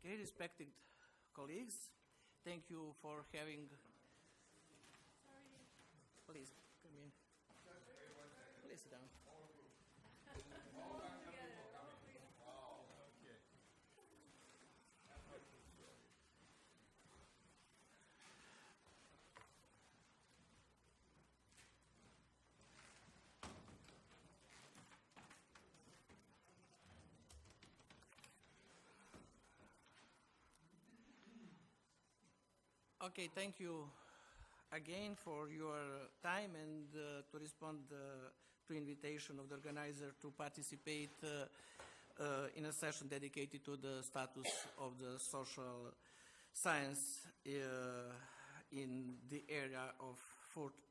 Okay, respected colleagues, thank you for having. Please come in. Please sit down. Okay, thank you again for your time and to respond to invitation of the organizer to participate in a session dedicated to the status of the social science in the area of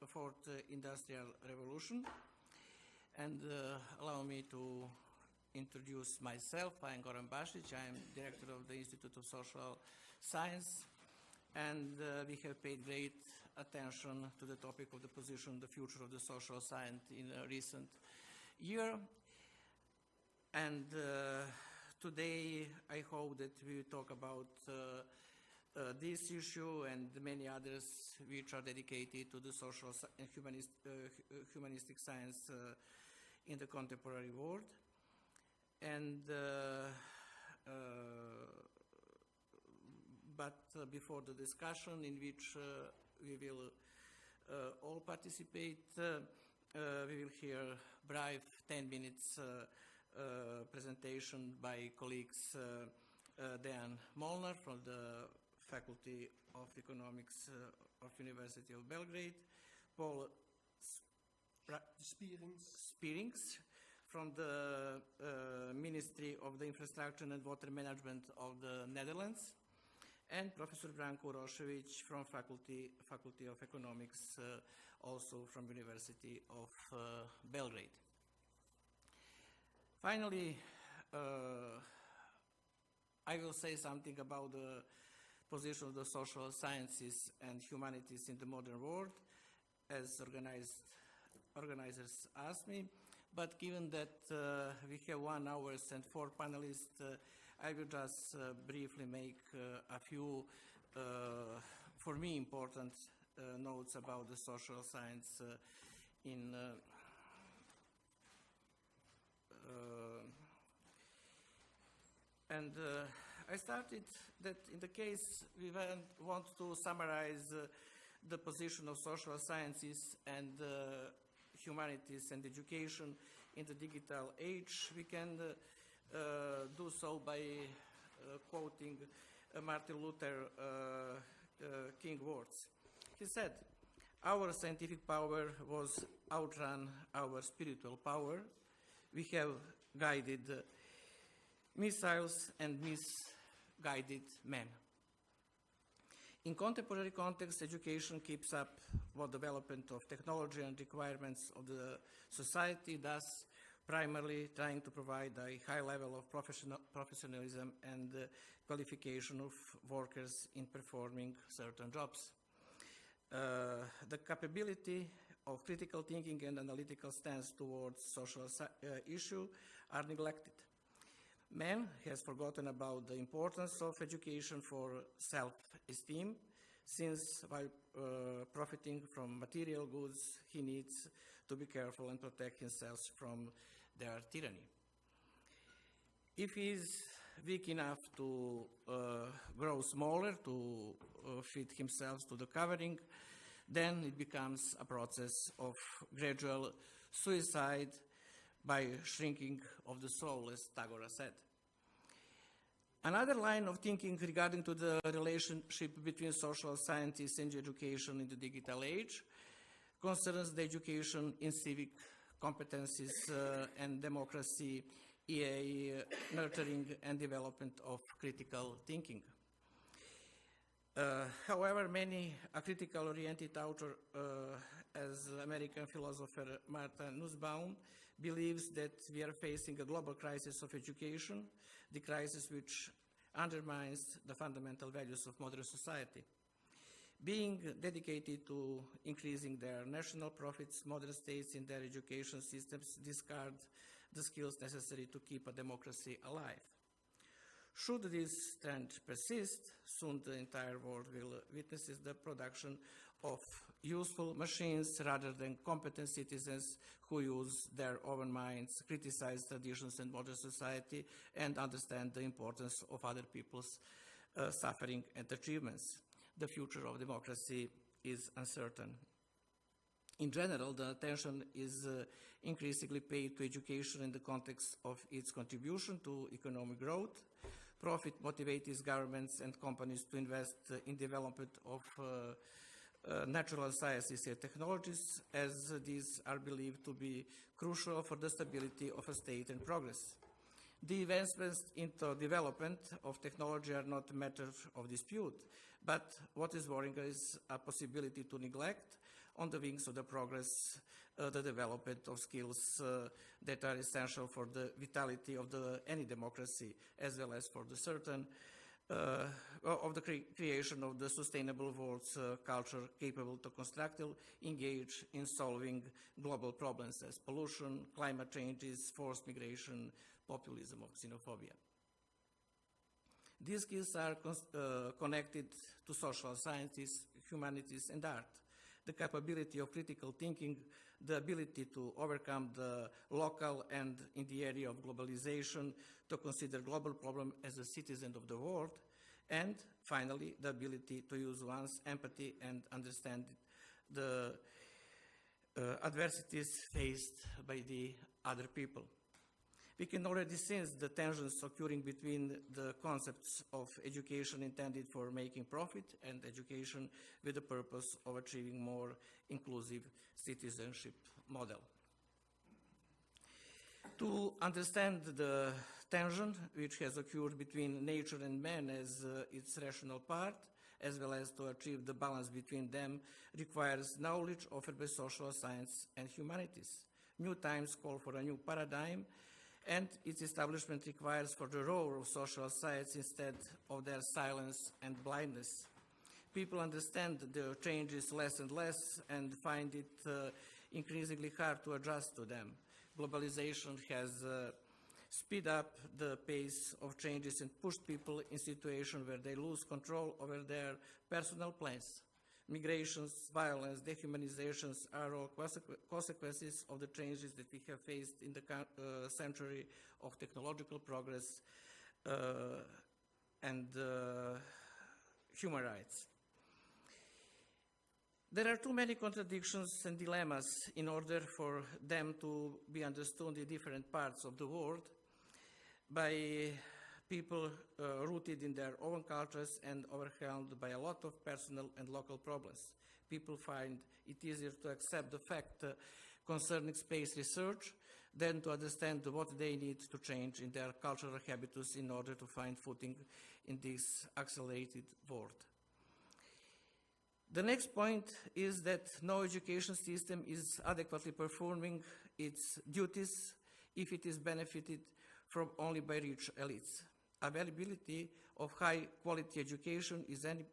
fourth industrial revolution. And allow me to introduce myself. I am Goran Bašić. I am director of the Institute of Social Science. And we have paid great attention to the topic of the position, the future of the social science in a recent year. And today, I hope that we will talk about this issue and many others which are dedicated to the social and humanistic science in the contemporary world. And but before the discussion in which we will all participate, we will hear brief 10 minutes presentation by colleagues Dejan Molnar from the Faculty of Economics of University of Belgrade, Paul Spierings from the Ministry of the Infrastructure and Water Management of the Netherlands, and Professor Branko Urošević from Faculty of Economics, also from University of Belgrade. Finally, I will say something about the position of the social sciences and humanities in the modern world, as organizers asked me. But given that we have 1 hour and 4 panelists, I will just briefly make a few, for me, important notes about the social science in and I started that in the case we want to summarize the position of social sciences and humanities and education in the digital age. We can do so by quoting Martin Luther King words. He said, "Our scientific power was outrun our spiritual power. We have guided missiles and misguided men." In contemporary context, education keeps up with development of technology and requirements of the society, thus primarily trying to provide a high level of professionalism and qualification of workers in performing certain jobs. The capability of critical thinking and analytical stance towards social issues are neglected. Man has forgotten about the importance of education for self-esteem, since while profiting from material goods, he needs to be careful and protect himself from their tyranny. If he is weak enough to grow smaller, to fit himself to the covering, then it becomes a process of gradual suicide by shrinking of the soul, as Tagore said. Another line of thinking regarding to the relationship between social sciences and education in the digital age concerns the education in civic competencies and democracy, a nurturing and development of critical thinking. However, a critical-oriented author, as American philosopher Martha Nussbaum, believes that we are facing a global crisis of education, the crisis which undermines the fundamental values of modern society. Being dedicated to increasing their national profits, modern states in their education systems discard the skills necessary to keep a democracy alive. Should this trend persist, soon the entire world will witness the production of useful machines rather than competent citizens who use their own minds, criticize traditions and modern society, and understand the importance of other people's suffering and achievements. The future of democracy is uncertain. In general, the attention is increasingly paid to education in the context of its contribution to economic growth. Profit motivates governments and companies to invest in development of natural sciences and technologies, as these are believed to be crucial for the stability of a state and progress. The investments into development of technology are not a matter of dispute, but what is worrying is a possibility to neglect, on the wings of the progress, the development of skills that are essential for the vitality of any democracy, as well as for the certain of the creation of the sustainable world's culture capable to constructively engage in solving global problems as pollution, climate changes, forced migration, populism, or xenophobia. These skills are connected to social sciences, humanities, and art. The capability of critical thinking, the ability to overcome the local and, in the area of globalization, to consider global problem as a citizen of the world, and finally, the ability to use one's empathy and understand the adversities faced by the other people. We can already sense the tensions occurring between the concepts of education intended for making profit and education with the purpose of achieving more inclusive citizenship model. To understand the tension which has occurred between nature and man as its rational part, as well as to achieve the balance between them, requires knowledge offered by social science and humanities. New times call for a new paradigm, and its establishment requires for the role of social science instead of their silence and blindness. People understand the changes less and less and find it increasingly hard to adjust to them. Globalization has speed up the pace of changes and pushed people in situations where they lose control over their personal plans. Migrations, violence, dehumanizations are all consequences of the changes that we have faced in the century of technological progress and human rights. There are too many contradictions and dilemmas in order for them to be understood in different parts of the world by people rooted in their own cultures and overwhelmed by a lot of personal and local problems. People find it easier to accept the fact concerning space research than to understand what they need to change in their cultural habitus in order to find footing in this accelerated world. The next point is that no education system is adequately performing its duties if it is benefited from only by rich elites. Availability of high-quality education is an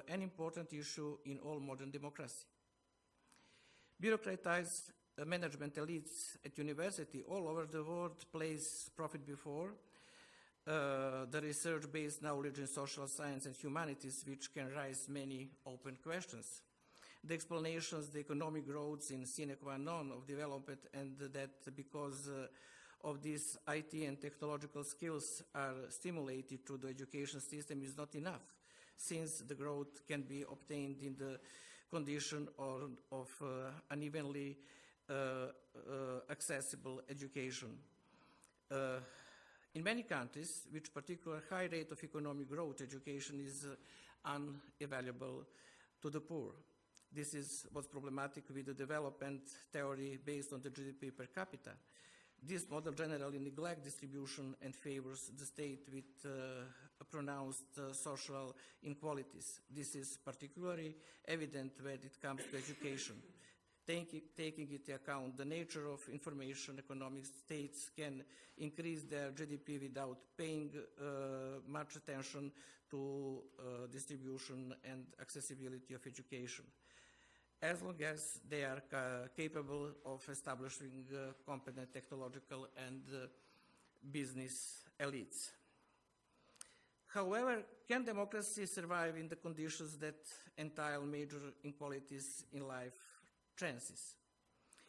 important issue in all modern democracy. Bureaucratized management elites at university all over the world place profit before the research-based knowledge in social science and humanities, which can raise many open questions. The explanations, the economic growth in sine qua non of development, and that because of these IT and technological skills are stimulated through the education system is not enough, since the growth can be obtained in the condition of unevenly accessible education. In many countries, with particular high rate of economic growth, education is unavailable to the poor. This is what's problematic with the development theory based on the GDP per capita. This model generally neglects distribution and favors the state with pronounced social inequalities. This is particularly evident when it comes to education. Taking into account the nature of information, economic states can increase their GDP without paying much attention to distribution and accessibility of education, as long as they are capable of establishing competent technological and business elites. However, can democracy survive in the conditions that entail major inequalities in life chances?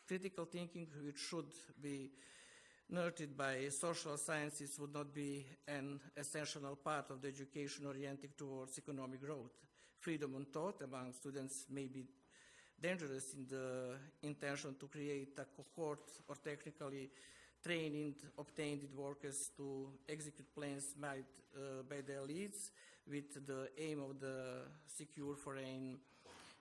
Critical thinking, which should be nurtured by social sciences, would not be an essential part of the education oriented towards economic growth. Freedom of thought among students may be dangerous in the intention to create a cohort or technically trained, obtained workers to execute plans made by their leads with the aim of the secure foreign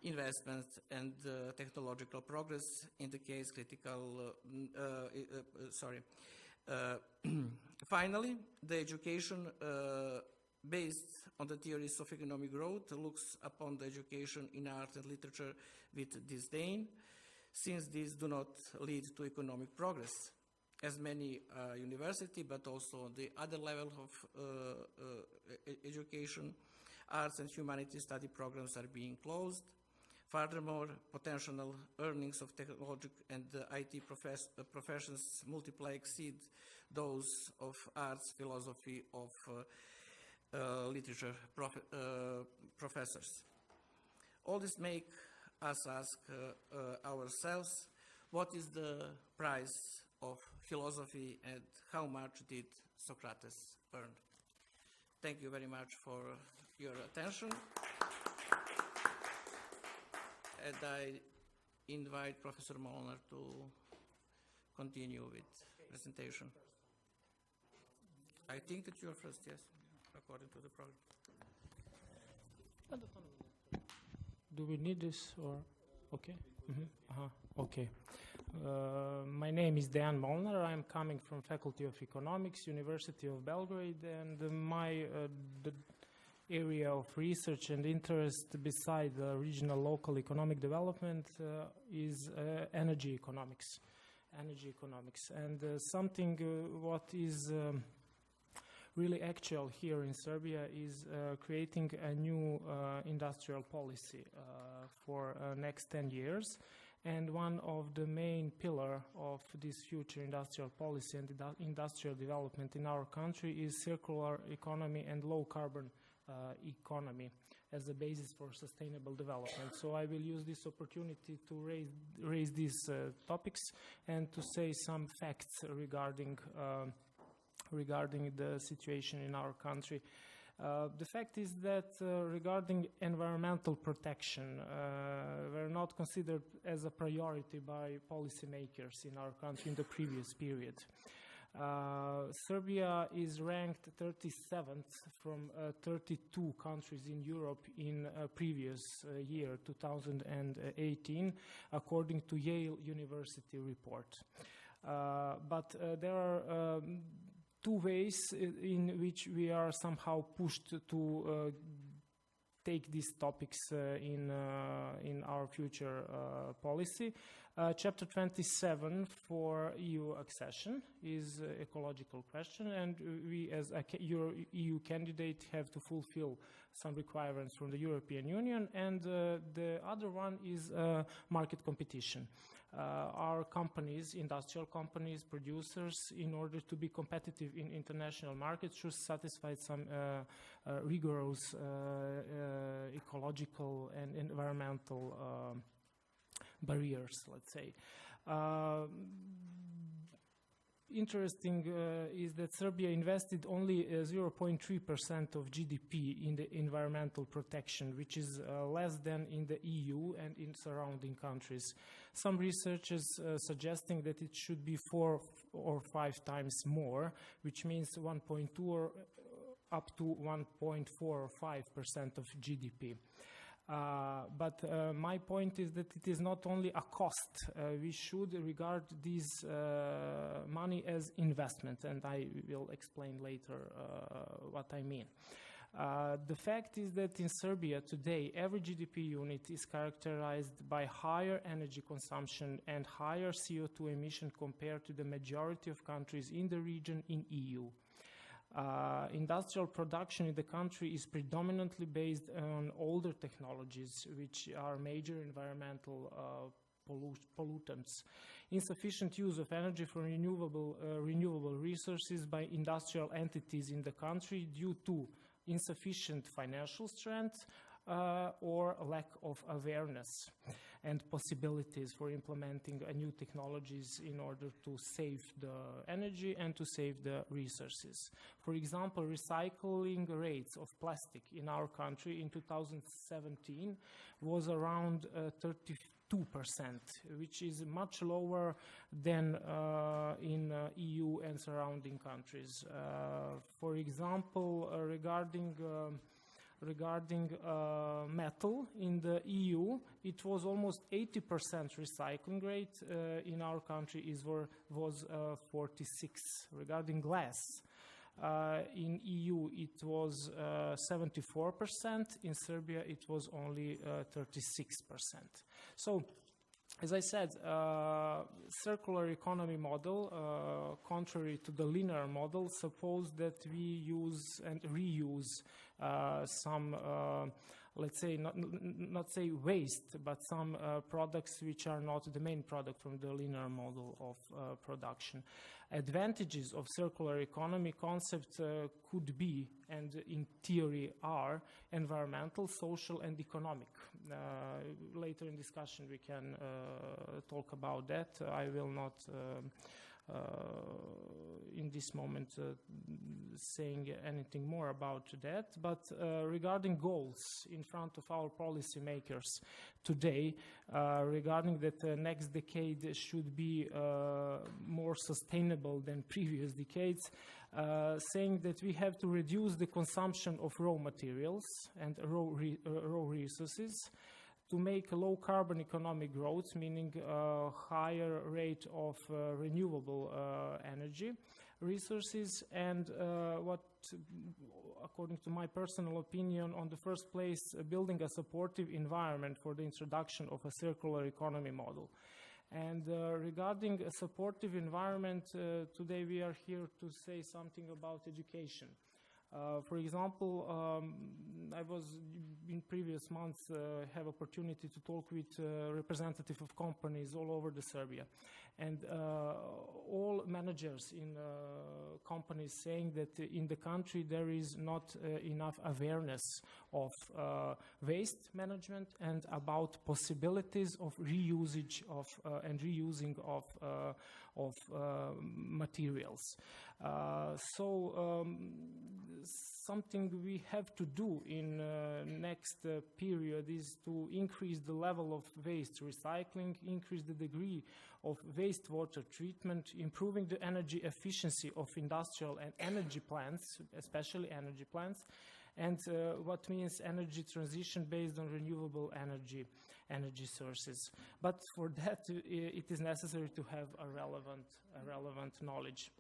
investment and technological progress in the case critical, finally, the education based on the theories of economic growth looks upon the education in art and literature with disdain, since these do not lead to economic progress. As many university, but also the other level of education, arts and humanities study programs are being closed. Furthermore, potential earnings of technological and IT professions multiply exceed those of arts, philosophy, of literature professors. All this make us ask ourselves, what is the price of philosophy and how much did Socrates earn? Thank you very much for your attention. And I invite Professor Molnar to continue with presentation. I think that you are first, yes, according to the program. Do we need this or okay? Okay. My name is Dejan Molnar. I'm coming from Faculty of Economics, University of Belgrade, and my the area of research and interest beside the regional local economic development is energy economics. And something what is really actual here in Serbia is creating a new industrial policy for next 10 years. And one of the main pillar of this future industrial policy and industrial development in our country is circular economy and low carbon economy as a basis for sustainable development. So I will use this opportunity to raise these topics and to say some facts regarding the situation in our country. The fact is that regarding environmental protection, were not considered as a priority by policymakers in our country in the previous period. Serbia is ranked 37th from 32 countries in Europe in previous year, 2018, according to Yale University report. But there are two ways in which we are somehow pushed to take these topics in our future policy. Chapter 27 for EU accession is an ecological question, and we as a EU candidate have to fulfill some requirements from the European Union, and the other one is market competition. Our companies, industrial companies, producers, in order to be competitive in international markets, should satisfy some rigorous ecological and environmental barriers, let's say. Interesting is that Serbia invested only 0.3% of GDP in the environmental protection, which is less than in the EU and in surrounding countries. Some researchers suggesting that it should be 4 or 5 times more, which means 1.2 or up to 1.4 or 5% of GDP. But my point is that it is not only a cost. We should regard this money as investment, and I will explain later what I mean. The fact is that in Serbia today, every GDP unit is characterized by higher energy consumption and higher CO2 emission compared to the majority of countries in the region in EU. Industrial production in the country is predominantly based on older technologies, which are major environmental pollutants. Insufficient use of energy from renewable resources by industrial entities in the country due to insufficient financial strength, or lack of awareness and possibilities for implementing new technologies in order to save the energy and to save the resources. For example, recycling rates of plastic in our country in 2017 was around 32%, which is much lower than in EU and surrounding countries. For example, regarding metal in the EU, it was almost 80% recycling rate. In our country was 46%. Regarding glass, in EU it was 74%. In Serbia it was only 36%. So, as I said, circular economy model, contrary to the linear model, suppose that we use and reuse some, let's say, not say waste, but some products which are not the main product from the linear model of production. Advantages of circular economy concept could be, and in theory are, environmental, social, and economic. Later in discussion we can talk about that. I will not in this moment saying anything more about that, but regarding goals in front of our policymakers today, regarding that the next decade should be more sustainable than previous decades, saying that we have to reduce the consumption of raw materials and raw resources, to make a low carbon economic growth, meaning a higher rate of renewable energy resources, and what, according to my personal opinion, on the first place, building a supportive environment for the introduction of a circular economy model. And regarding a supportive environment, today we are here to say something about education. For example, I was in previous months have opportunity to talk with representatives of companies all over the Serbia, and all managers in companies saying that in the country there is not enough awareness of waste management and about possibilities of reusage of and reusing of materials. Something we have to do in next period is to increase the level of waste recycling, increase the degree of wastewater treatment, improving the energy efficiency of industrial and energy plants, especially energy plants, and what means energy transition based on renewable energy sources. But for that, it is necessary to have a relevant knowledge.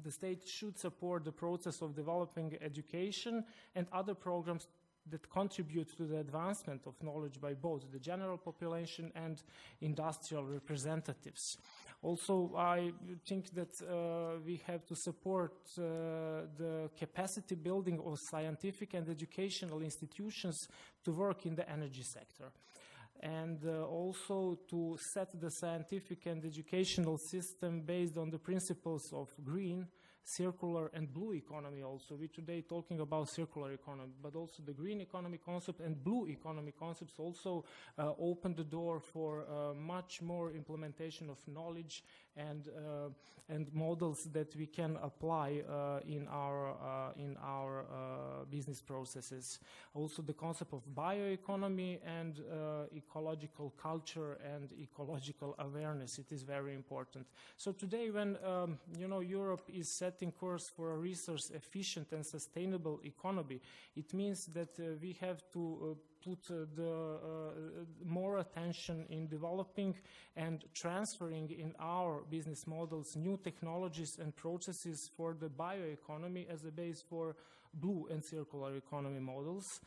The state should support the process of developing education and other programs that contribute to the advancement of knowledge by both the general population and industrial representatives. Also, I think that we have to support the capacity building of scientific and educational institutions to work in the energy sector. And also to set the scientific and educational system based on the principles of green, circular, and blue economy also. We're today talking about circular economy, but also the green economy concept and blue economy concepts also open the door for much more implementation of knowledge and models that we can apply in our business processes. Also the concept of bioeconomy and ecological culture and ecological awareness, it is very important. So today when Europe is setting course for a resource efficient and sustainable economy, it means that we have to put more attention in developing and transferring in our business models new technologies and processes for the bioeconomy as a base for blue and circular economy models.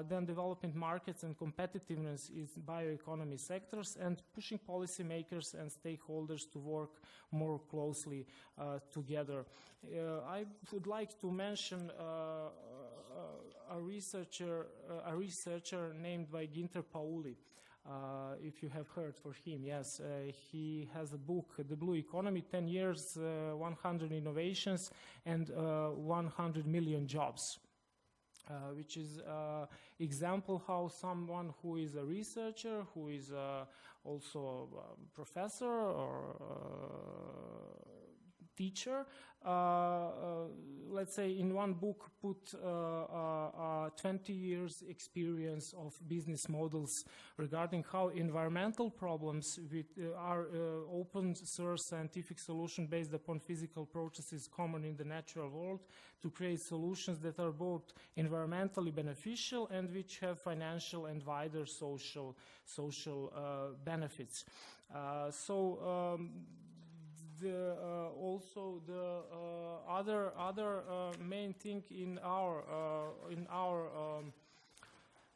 Then developing markets and competitiveness in bioeconomy sectors, and pushing policymakers and stakeholders to work more closely together. I would like to mention a researcher named by Ginter Pauli. If you have heard for him, yes, he has a book, The Blue Economy, 10 years, 100 innovations, and 100 million jobs. which is example how someone who is a researcher, who is also a professor or teacher, let's say in one book put 20 years experience of business models regarding how environmental problems with, are open source scientific solution based upon physical processes common in the natural world to create solutions that are both environmentally beneficial and which have financial and wider social benefits. Also the other main thing in our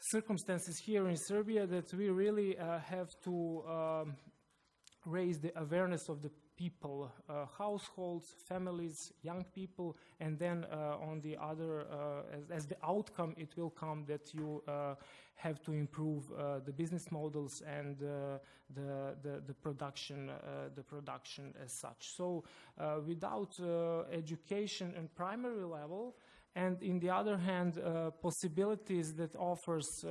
circumstances here in Serbia that we really have to raise the awareness of the people, households, families, young people, and then on the other, as the outcome, it will come that you have to improve the business models and the production as such. So without education and primary level, and in the other hand, possibilities that offers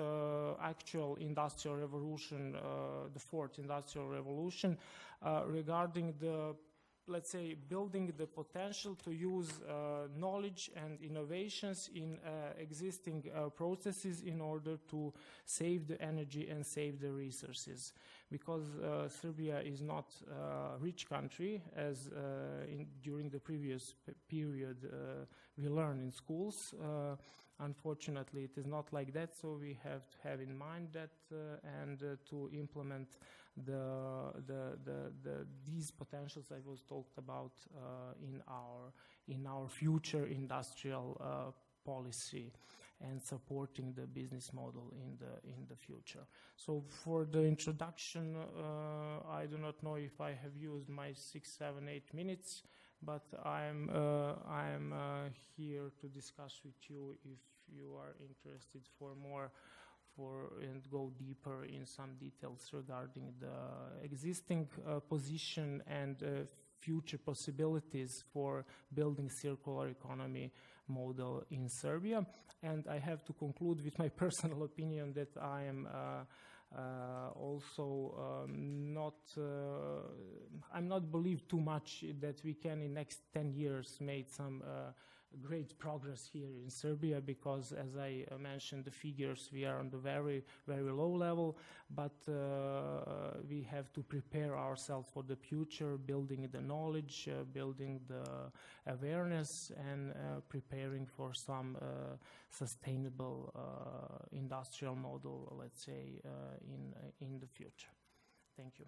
actual industrial revolution, the fourth industrial revolution, regarding the, let's say, building the potential to use knowledge and innovations in existing processes in order to save the energy and save the resources. Because Serbia is not a rich country, as during the previous period we learned in schools. Unfortunately, it is not like that, so we have to have in mind that and to implement these potentials I was talked about in our future industrial policy and supporting the business model in the future. So for the introduction, I do not know if I have used my 6, 7, 8 minutes, but I'm here to discuss with you if you are interested for more and go deeper in some details regarding the existing position and future possibilities for building circular economy model in Serbia. And I have to conclude with my personal opinion that I am also I'm not believe too much that we can in next 10 years make some great progress here in Serbia, because as I mentioned the figures, we are on the very, very low level, but we have to prepare ourselves for the future, building the knowledge, building the awareness, and preparing for some sustainable industrial model, let's say, in the future. Thank you.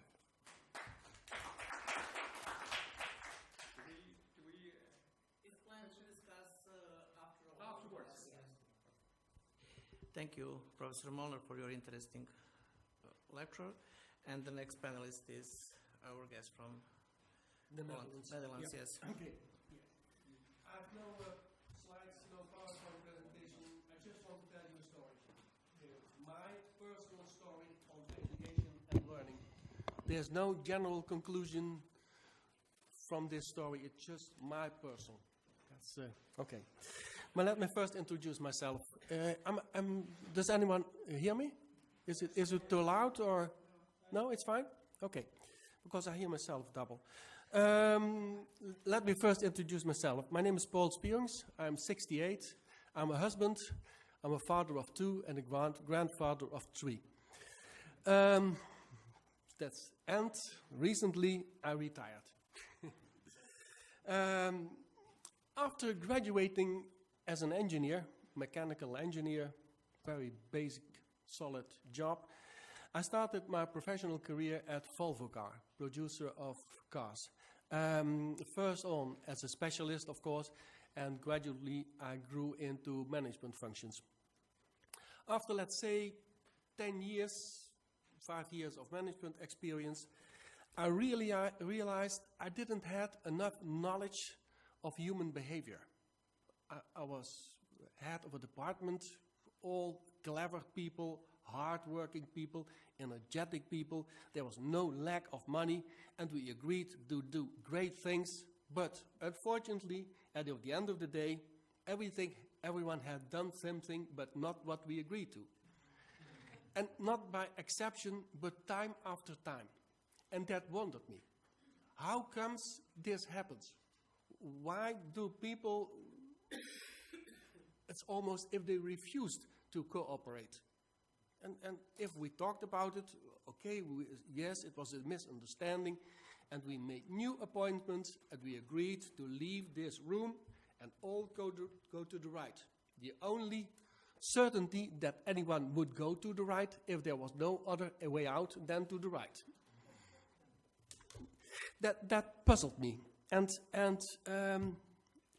Thank you, Professor Molnar, for your interesting lecture. And the next panelist is our guest from the Netherlands. Netherlands, yes. Okay. I have no slides, no PowerPoint presentation. I just want to tell you a story. My personal story on education and learning. There's no general conclusion from this story. It's just my personal. That's okay. But let me first introduce myself. Does anyone hear me? Is it too loud or no? It's fine. Okay, because I hear myself double. Let me first introduce myself. My name is Paul Spierings. I'm 68. I'm a husband. I'm a father of 2 and a grandfather of 3. And recently I retired. After graduating as an engineer, mechanical engineer, very basic, solid job, I started my professional career at Volvo Car, producer of cars. First on as a specialist, of course, and gradually I grew into management functions. After, let's say, 10 years, 5 years of management experience, I really realized I didn't have enough knowledge of human behavior. I was head of a department, all clever people, hard-working people, energetic people. There was no lack of money, and we agreed to do great things. But unfortunately, at the end of the day, everything Everyone had done something, but not what we agreed to. And not by exception, but time after time. And that wondered me. How comes this happens? Why do people, it's almost if they refused to cooperate. And if we talked about it, okay, yes, it was a misunderstanding, and we made new appointments, and we agreed to leave this room and all go to the right. The only certainty that anyone would go to the right if there was no other way out than to the right. That puzzled me. And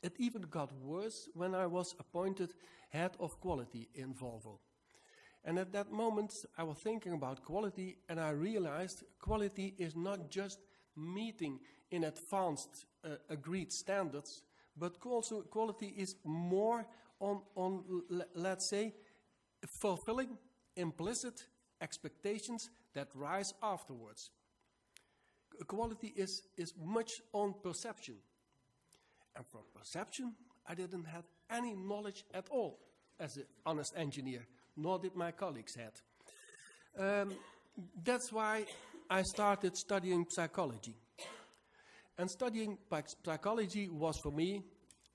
it even got worse when I was appointed head of quality in Volvo. And at that moment, I was thinking about quality, and I realized quality is not just meeting in advanced agreed standards, but also quality is more on let's say, fulfilling implicit expectations that rise afterwards. Quality is much on perception. And from perception, I didn't have any knowledge at all as an honest engineer, nor did my colleagues have. That's why I started studying psychology. And studying psychology was for me,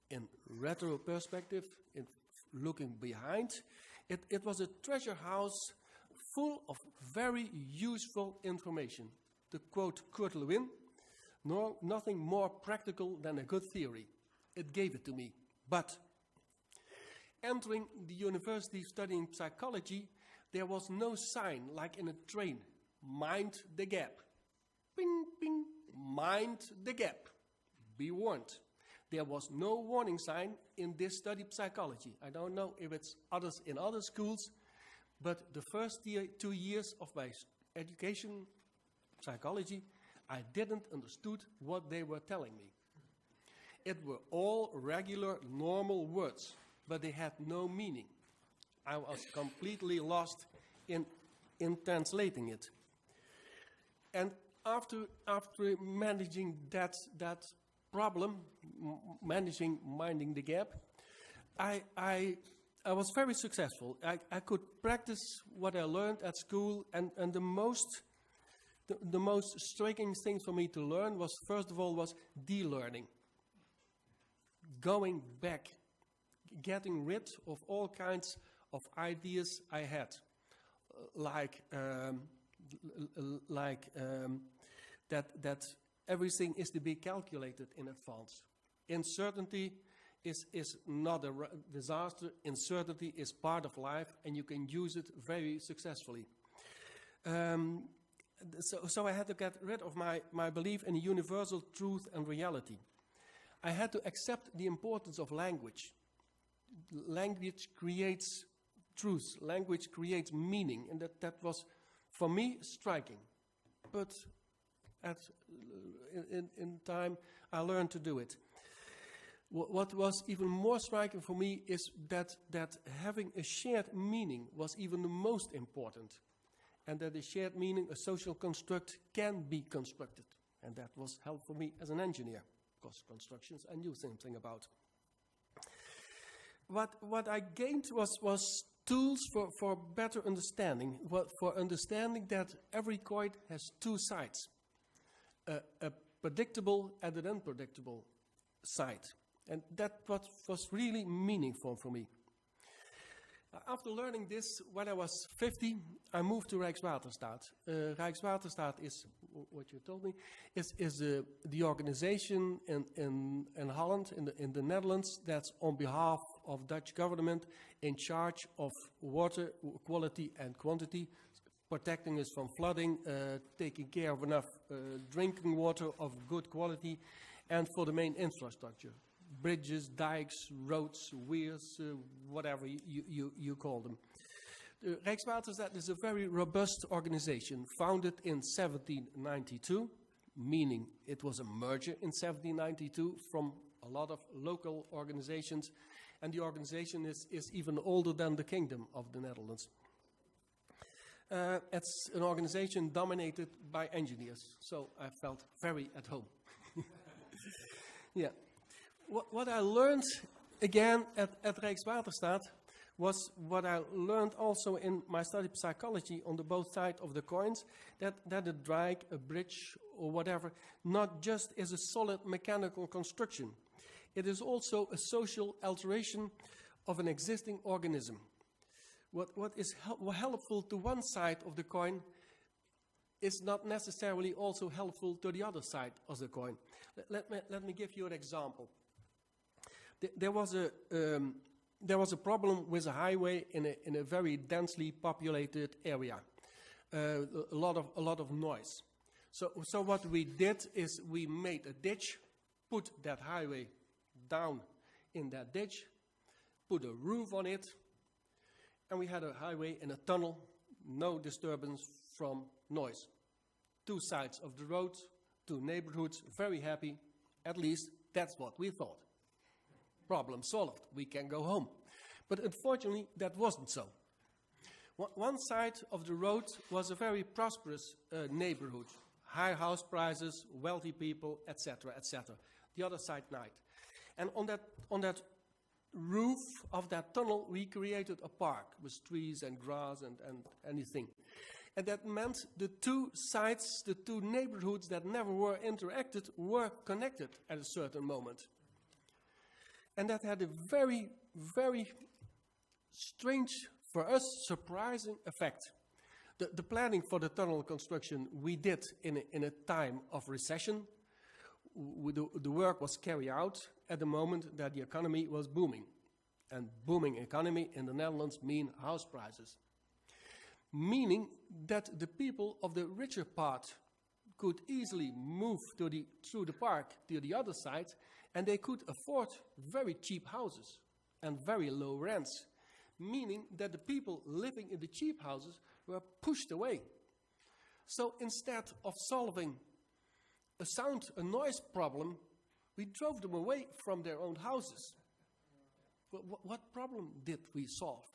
in retro perspective, in looking behind, it was a treasure house full of very useful information. To quote Kurt Lewin, nothing more practical than a good theory. It gave it to me. But entering the university studying psychology, there was no sign like in a train. Mind the gap. Ping, ping, mind the gap. Be warned. There was no warning sign in this study psychology. I don't know if it's others in other schools, but the first 2 years of my education, psychology, I didn't understood what they were telling me. It were all regular, normal words, but they had no meaning. I was completely lost in translating it. And after managing that problem, minding the gap, I was very successful. I could practice what I learned at school, and the most striking thing for me to learn was, first of all, was de-learning. Going back, getting rid of all kinds of ideas I had, like that everything is to be calculated in advance. Uncertainty is not a disaster. Uncertainty is part of life, and you can use it very successfully. So I had to get rid of my belief in universal truth and reality. I had to accept the importance of language. Language creates truth. Language creates meaning, and that was, for me, striking. But in time, I learned to do it. What was even more striking for me is that having a shared meaning was even the most important. And that a shared meaning, a social construct, can be constructed. And that was helpful for me as an engineer, because constructions I knew something about. What I gained was tools for better understanding, for understanding that every coin has two sides, a predictable and an unpredictable side. And that was really meaningful for me. After learning this, when I was 50, I moved to Rijkswaterstaat. Rijkswaterstaat is, what you told me, is the organization in Holland, in the Netherlands, that's on behalf of Dutch government in charge of water quality and quantity, protecting us from flooding, taking care of enough drinking water of good quality, and for the main infrastructure. Bridges, dikes, roads, weirs, whatever you call them. Rijkswaterstaat is a very robust organization, founded in 1792, meaning it was a merger in 1792 from a lot of local organizations, and the organization is even older than the Kingdom of the Netherlands. It's an organization dominated by engineers, so I felt very at home. Yeah. What I learned again, at Rijkswaterstaat, was what I learned also in my study of psychology on the both sides of the coins, that a dike, a bridge, or whatever, not just is a solid mechanical construction. It is also a social alteration of an existing organism. What is helpful to one side of the coin is not necessarily also helpful to the other side of the coin. Let me give you an example. There was a problem with a highway in a very densely populated area. A lot of noise. So what we did is we made a ditch, put that highway down in that ditch, put a roof on it, and we had a highway in a tunnel, no disturbance from noise. Two sides of the road, two neighborhoods, very happy. At least that's what we thought. Problem solved, we can go home. But unfortunately, that wasn't so. One side of the road was a very prosperous neighborhood. High house prices, wealthy people, etc., etc. The other side, night. And on that roof of that tunnel, we created a park with trees and grass and anything. And that meant the two sides, the two neighborhoods that never were interacted, were connected at a certain moment. And that had a very, very strange, for us, surprising effect. The planning for the tunnel construction we did in a time of recession. The work was carried out at the moment that the economy was booming. And booming economy in the Netherlands mean house prices. Meaning that the people of the richer part could easily move through the park to the other side, and they could afford very cheap houses and very low rents. Meaning that the people living in the cheap houses were pushed away. So instead of solving a noise problem, we drove them away from their own houses. What problem did we solve?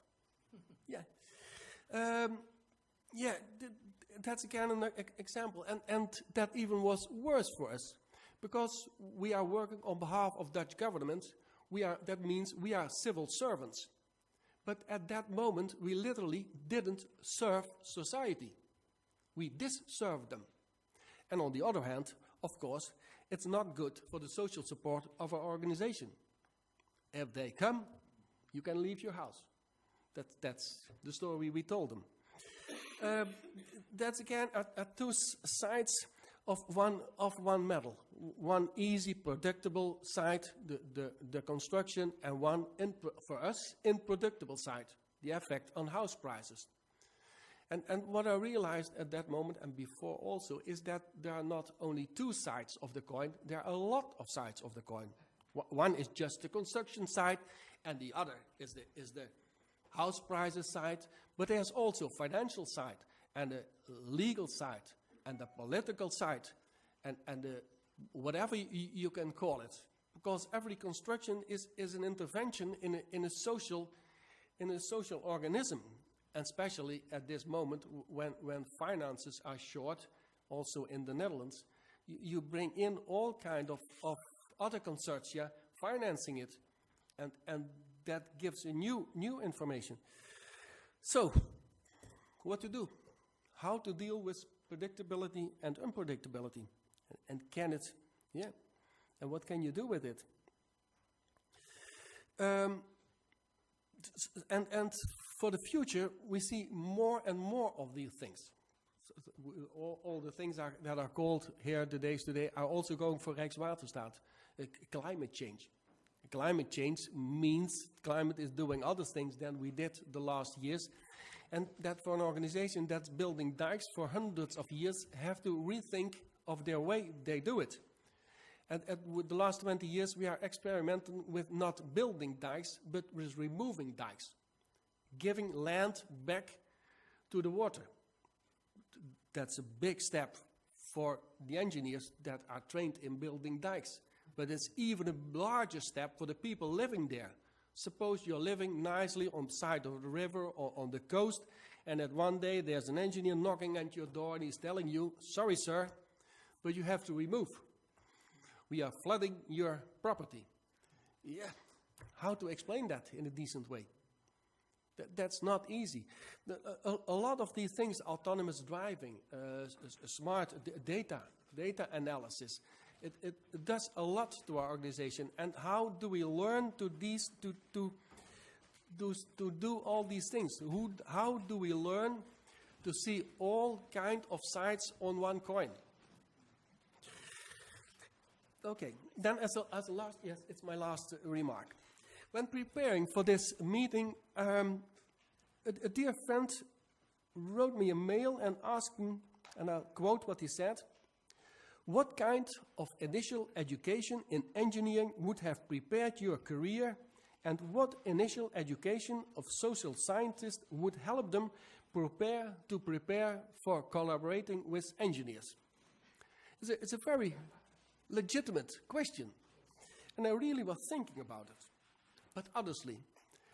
That's again an example. And that even was worse for us. Because we are working on behalf of Dutch government, that means we are civil servants. But at that moment, we literally didn't serve society. We disserved them. And on the other hand, of course, it's not good for the social support of our organization. If they come, you can leave your house. That's the story we told them. That's again two sides of one medal. One easy, predictable side, the construction, and one, for us, unpredictable side, the effect on house prices. And what I realized at that moment and before also is that there are not only two sides of the coin, there are a lot of sides of the coin. One is just the construction side, and the other is the house prices side, but there's also financial side, and the legal side, and the political side, and the whatever you can call it, because every construction is an intervention in a social organism, and especially at this moment when finances are short, also in the Netherlands, you bring in all kind of other consortia financing it, and that gives a new information. So, what to do? How to deal with predictability and unpredictability? And can it, and what can you do with it? And for the future, we see more and more of these things. All the things that are called here today are also going for Rijkswaterstaat. Climate change. Climate change means climate is doing other things than we did the last years. And that for an organization that's building dikes for hundreds of years have to rethink of their way they do it. And with the last 20 years, we are experimenting with not building dikes, but with removing dikes. Giving land back to the water. That's a big step for the engineers that are trained in building dikes. But it's even a larger step for the people living there. Suppose you're living nicely on the side of the river or on the coast, and that one day there's an engineer knocking at your door and he's telling you, sorry sir, but you have to remove. We are flooding your property. Yeah, how to explain that in a decent way. That's not easy. A lot of these things, autonomous driving, smart data analysis, it does a lot to our organization. And how do we learn to do all these things? How do we learn to see all kinds of sides on one coin? Okay, then as a last, yes, it's my last remark. When preparing for this meeting, a dear friend wrote me a mail and asked me, and I'll quote what he said, "What kind of initial education in engineering would have prepared your career, and what initial education of social scientists would help them prepare for collaborating with engineers?" It's a very legitimate question, and I really was thinking about it. But honestly,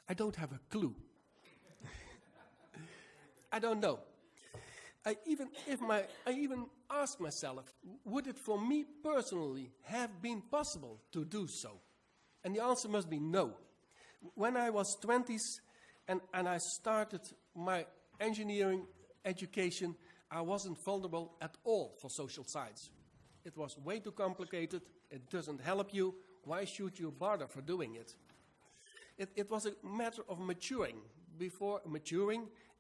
I don't have a clue. I don't know. I even asked myself, would it for me personally have been possible to do so? And the answer must be no. When I was 20s and I started my engineering education, I wasn't vulnerable at all for social science. It was way too complicated. It doesn't help you. Why should you bother for doing it? It was a matter of maturing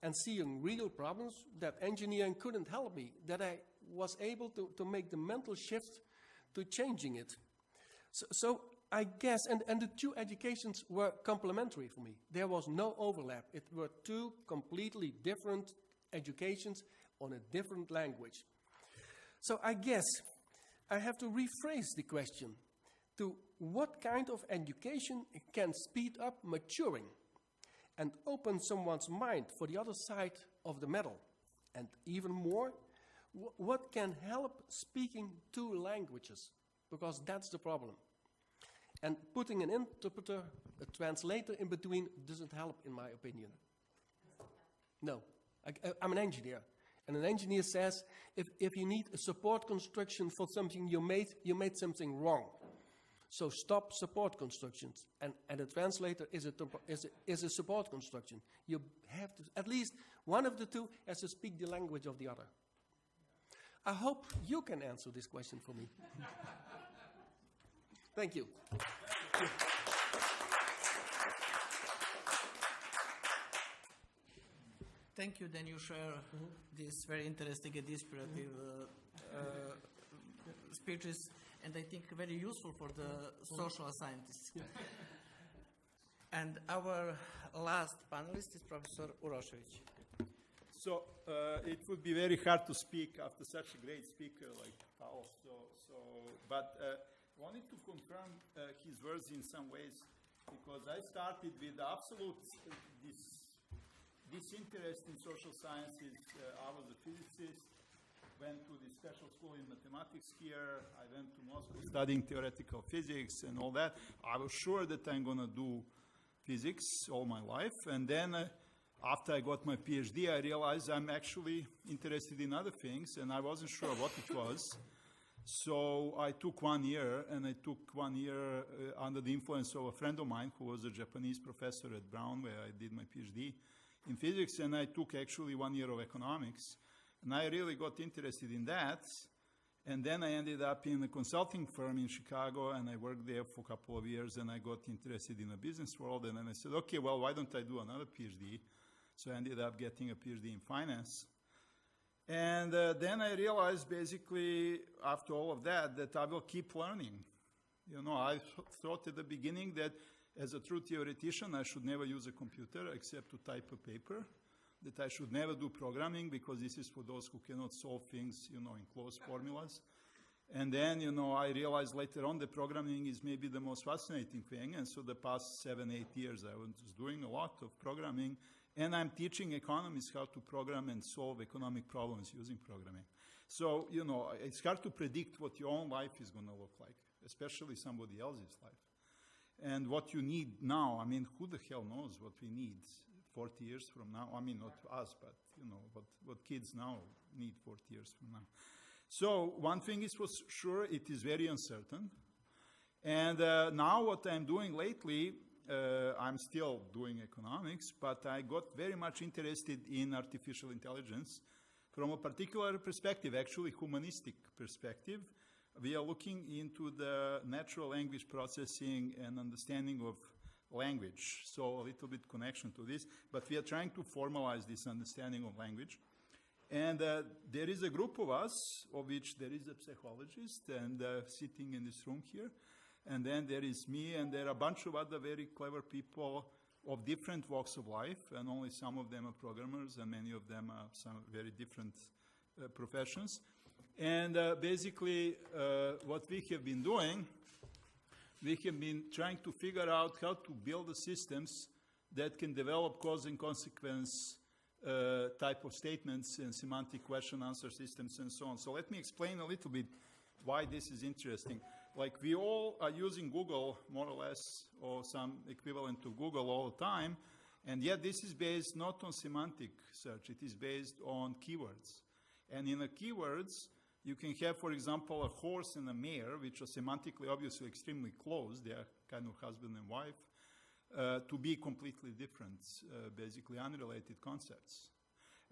and seeing real problems that engineering couldn't help me, that I was able to make the mental shift to changing it. So I guess, and the two educations were complementary for me. There was no overlap. It were two completely different educations on a different language. So I guess I have to rephrase the question to what kind of education can speed up maturing and open someone's mind for the other side of the medal? And even more, what can help speaking two languages? Because that's the problem. And putting an interpreter, a translator in between doesn't help, in my opinion. No, I'm an engineer. And an engineer says, if you need a support construction for something you made something wrong. So stop support constructions. And a translator is a support construction. You have to, at least one of the two has to speak the language of the other. I hope you can answer this question for me. Thank you. Thank you. Then you share these very interesting and inspirative speeches, and I think very useful for the social scientists. And our last panelist is Professor Urošević. So it would be very hard to speak after such a great speaker like Paul. But wanted to confirm his words in some ways, because I started with absolute this interest in social sciences. I was a physicist, went to the special school in mathematics here. I went to Moscow studying theoretical physics and all that. I was sure that I'm going to do physics all my life. And then after I got my PhD, I realized I'm actually interested in other things, and I wasn't sure what it was. So I took 1 year, and I took 1 year under the influence of a friend of mine who was a Japanese professor at Brown, where I did my PhD in physics, and I took actually 1 year of economics. And I really got interested in that. And then I ended up in a consulting firm in Chicago, and I worked there for a couple of years, and I got interested in the business world. And then I said, okay, well, why don't I do another PhD? So I ended up getting a PhD in finance. And then I realized basically after all of that I will keep learning. You know, I thought at the beginning that as a true theoretician, I should never use a computer except to type a paper, that I should never do programming because this is for those who cannot solve things, you know, in closed formulas. And then, you know, I realized later on that programming is maybe the most fascinating thing. And so the past 7-8 years, I was doing a lot of programming. And I'm teaching economists how to program and solve economic problems using programming. So, you know, it's hard to predict what your own life is going to look like, especially somebody else's life. And what you need now, I mean, who the hell knows what we need 40 years from now? I mean, not us, but, you know, what kids now need 40 years from now. So one thing is for sure, it is very uncertain. And now what I'm doing lately, I'm still doing economics, but I got very much interested in artificial intelligence from a particular perspective, actually humanistic perspective. We are looking into the natural language processing and understanding of language. So a little bit connection to this, but we are trying to formalize this understanding of language. And there is a group of us, of which there is a psychologist and sitting in this room here. And then there is me, and there are a bunch of other very clever people of different walks of life, and only some of them are programmers, and many of them are some very different professions. And basically, what we have been doing, we have been trying to figure out how to build the systems that can develop cause and consequence type of statements and semantic question-answer systems and so on. So let me explain a little bit why this is interesting. Like, we all are using Google, more or less, or some equivalent to Google all the time, and yet this is based not on semantic search, it is based on keywords. And in the keywords, you can have, for example, a horse and a mare, which are semantically obviously extremely close, they are kind of husband and wife, to be completely different, basically unrelated concepts.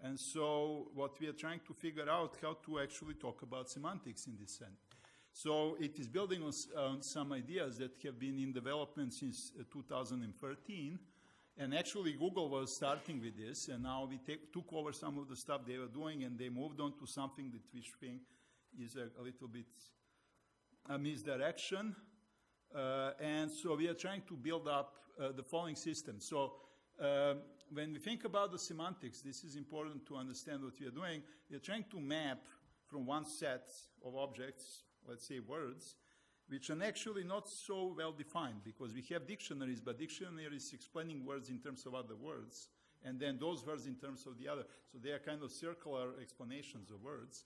And so what we are trying to figure out how to actually talk about semantics in this sense. So it is building on some ideas that have been in development since 2013. And actually Google was starting with this, and now we took over some of the stuff they were doing, and they moved on to something that we think is a little bit a misdirection. And so we are trying to build up the following system. So when we think about the semantics, this is important to understand what we are doing. We are trying to map from one set of objects, let's say words, which are actually not so well defined, because we have dictionaries, but dictionaries explaining words in terms of other words, and then those words in terms of the other. So they are kind of circular explanations of words.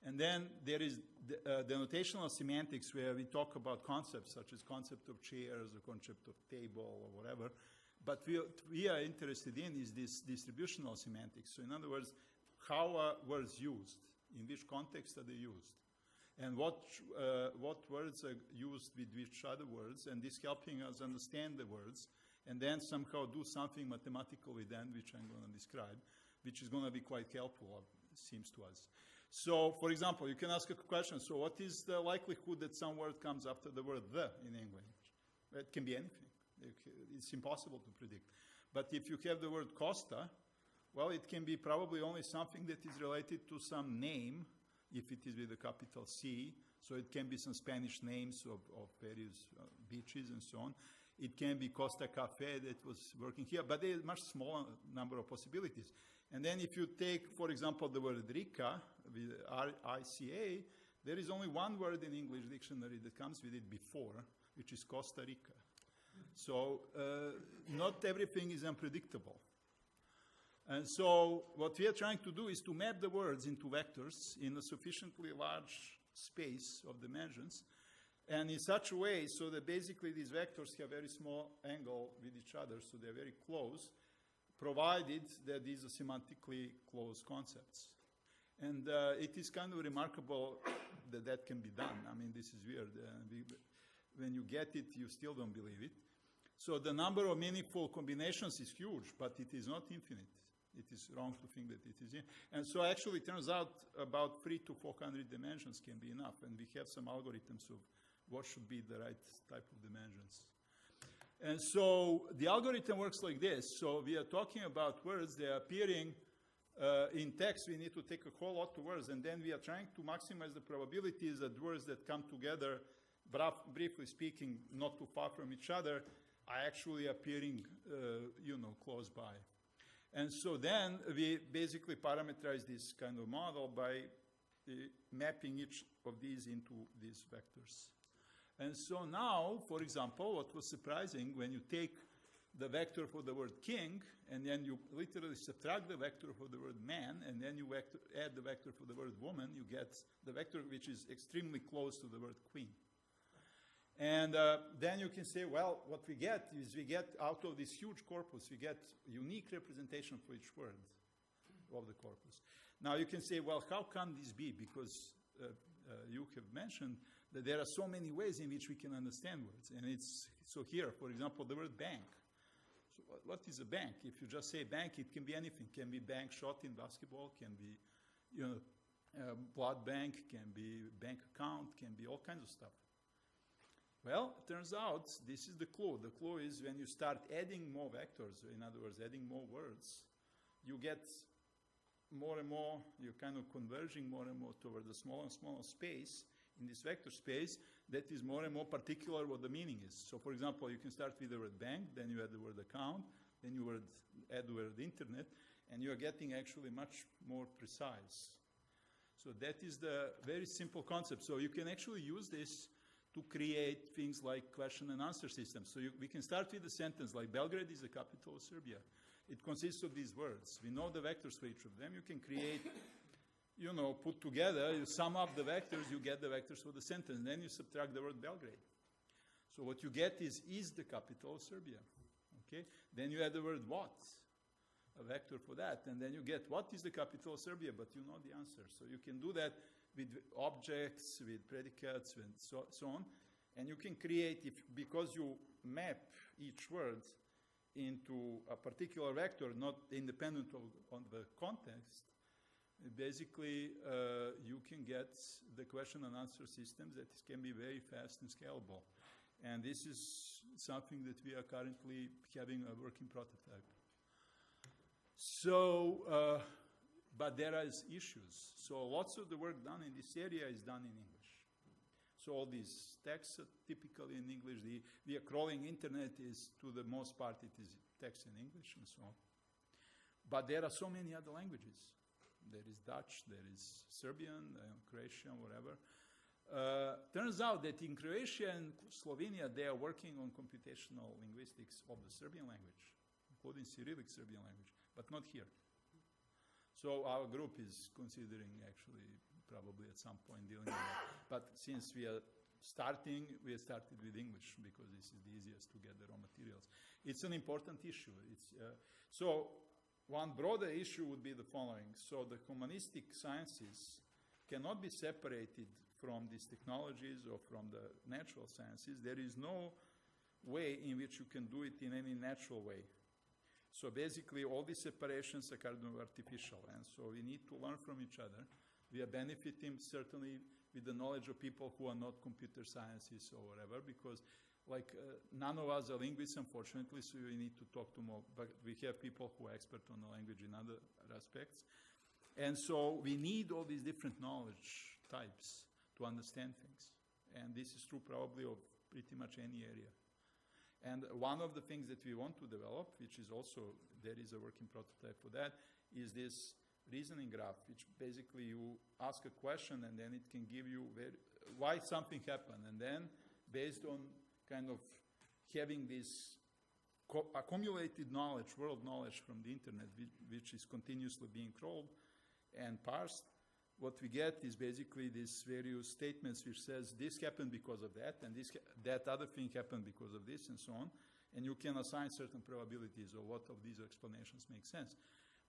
And then there is the notational semantics, where we talk about concepts such as concept of chairs or concept of table or whatever. But we are interested in is this distributional semantics. So in other words, how are words used? In which context are they used? And what words are used with which other words, and this helping us understand the words, and then somehow do something mathematical with them, which I'm going to describe, which is going to be quite helpful, it seems to us. So, for example, you can ask a question, so what is the likelihood that some word comes after the word the in English? It can be anything. It's impossible to predict. But if you have the word Costa, well, it can be probably only something that is related to some name, if it is with a capital C. So it can be some Spanish names of various beaches and so on. It can be Costa Cafe that was working here, but there is a much smaller number of possibilities. And then if you take, for example, the word Rica, with R-I-C-A, there is only one word in English dictionary that comes with it before, which is Costa Rica. So not everything is unpredictable. And so what we are trying to do is to map the words into vectors in a sufficiently large space of dimensions, and in such a way so that basically these vectors have very small angle with each other, so they're very close, provided that these are semantically close concepts. And it is kind of remarkable that that can be done. I mean, this is weird. When you get it, you still don't believe it. So the number of meaningful combinations is huge, but it is not infinite. It is wrong to think that it is. And so actually it turns out about 300 to 400 dimensions can be enough. And we have some algorithms of what should be the right type of dimensions. And so the algorithm works like this. So we are talking about words. They are appearing in text. We need to take a whole lot of words. And then we are trying to maximize the probabilities that words that come together, briefly speaking, not too far from each other, are actually appearing, close by. And so then we basically parameterize this kind of model by mapping each of these into these vectors. And so now, for example, what was surprising, when you take the vector for the word king, and then you literally subtract the vector for the word man, and then you add the vector for the word woman, you get the vector which is extremely close to the word queen. And then you can say, well, what we get is we get out of this huge corpus, we get unique representation for each word of the corpus. Now you can say, well, how can this be? Because you have mentioned, that there are so many ways in which we can understand words. And it's, so here, for example, the word bank. So what is a bank? If you just say bank, it can be anything. Can be bank shot in basketball, can be, blood bank, can be bank account, can be all kinds of stuff. Well, it turns out this is the clue. The clue is when you start adding more vectors, in other words, adding more words, you get more and more, you're kind of converging more and more toward the smaller and smaller space in this vector space that is more and more particular what the meaning is. So, for example, you can start with the word bank, then you add the word account, then you add the word internet, and you are getting actually much more precise. So that is the very simple concept. So you can actually use this to create things like question and answer systems. So we can start with a sentence like Belgrade is the capital of Serbia. It consists of these words. We know the vectors for each of them. You can create, put together, you sum up the vectors, you get the vectors for the sentence. Then you subtract the word Belgrade. So what you get is the capital of Serbia. Okay? Then you add the word what, a vector for that. And then you get what is the capital of Serbia, but you know the answer. So you can do that with objects, with predicates, and so on. And you can create, because you map each word into a particular vector, not independent of the context, basically you can get the question and answer systems that can be very fast and scalable. And this is something that we are currently having a working prototype. So, but there are issues. So lots of the work done in this area is done in English. So all these texts are typically in English. The crawling internet is, to the most part, it is text in English and so on. But there are so many other languages. There is Dutch, there is Serbian, Croatian, whatever. Turns out that in Croatia and Slovenia, they are working on computational linguistics of the Serbian language, including Cyrillic Serbian language, but not here. So our group is considering actually probably at some point dealing with that. But since we are started with English because this is the easiest to get the raw materials. It's an important issue. So one broader issue would be the following. So the humanistic sciences cannot be separated from these technologies or from the natural sciences. There is no way in which you can do it in any natural way. So basically all these separations are kind of artificial, and so we need to learn from each other. We are benefiting certainly with the knowledge of people who are not computer scientists or whatever, because none of us are linguists, unfortunately, so we need to talk to more, but we have people who are expert on the language in other aspects. And so we need all these different knowledge types to understand things. And this is true probably of pretty much any area. And one of the things that we want to develop, which is also, there is a working prototype for that, is this reasoning graph, which basically you ask a question and then it can give you why something happened. And then based on kind of having this accumulated knowledge, world knowledge from the internet, which is continuously being crawled and parsed, what we get is basically these various statements which says this happened because of that, and that other thing happened because of this, and so on. And you can assign certain probabilities of what of these explanations make sense.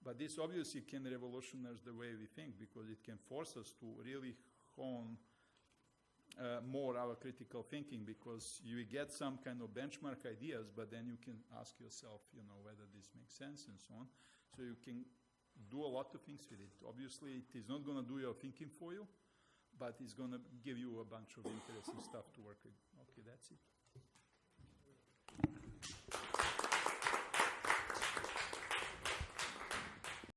But this obviously can revolutionize the way we think, because it can force us to really hone more our critical thinking, because you get some kind of benchmark ideas, but then you can ask yourself, whether this makes sense and so on. So you can do a lot of things with it. Obviously, it is not going to do your thinking for you, but it's going to give you a bunch of interesting stuff to work with. Okay, that's it.